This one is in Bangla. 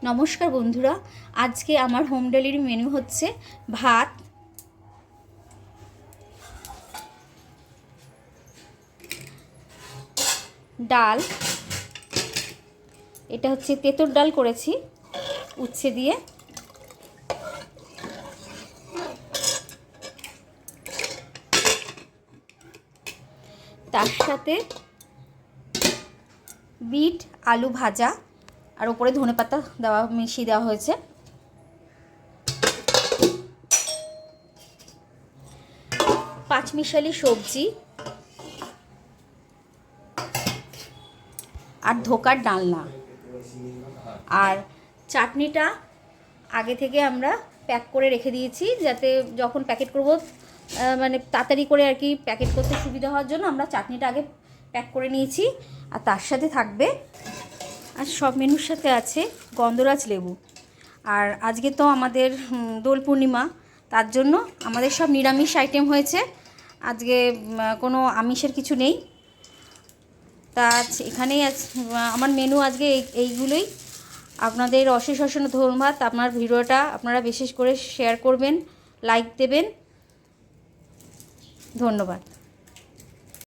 নমস্কার বন্ধুরা, আজকে আমার হোম ডেলিভারি মেনু হচ্ছে ভাত, ডাল, এটা হচ্ছে তেঁতুর ডাল করেছি উচ্ছে দিয়ে, তার সাথে বিট আলু ভাজা আর উপরে ধনেপাতা দেওয়া মিশিয়ে দেওয়া হয়েছে। পাঁচমিশালি সবজি আর ধোকার ডালনা। আর চাটনিটা আগে থেকে আমরা প্যাক করে রেখে দিয়েছি, যাতে যখন প্যাকেট করব মানে তাড়াতাড়ি করে আর কি প্যাকেট করতে সুবিধা হওয়ার জন্য আমরা চাটনিটা আগে প্যাক করে নিয়েছি। আর তার সাথে থাকবে, আর সব মেনুর সাথে আছে গন্ধরাজ লেবু। আর আজকে তো আমাদের দোল পূর্ণিমা, তার জন্য আমাদের সব নিরামিষ আইটেম হয়েছে, আজকে কোনো আমিষের কিছু নেই। তা এখানেই আমার মেনু আজকে এইগুলোই। আপনাদের অশেষ অশেষ ধন্যবাদ। আপনার ভিডিওটা আপনারা বিশেষ করে শেয়ার করবেন, লাইক দেবেন। ধন্যবাদ।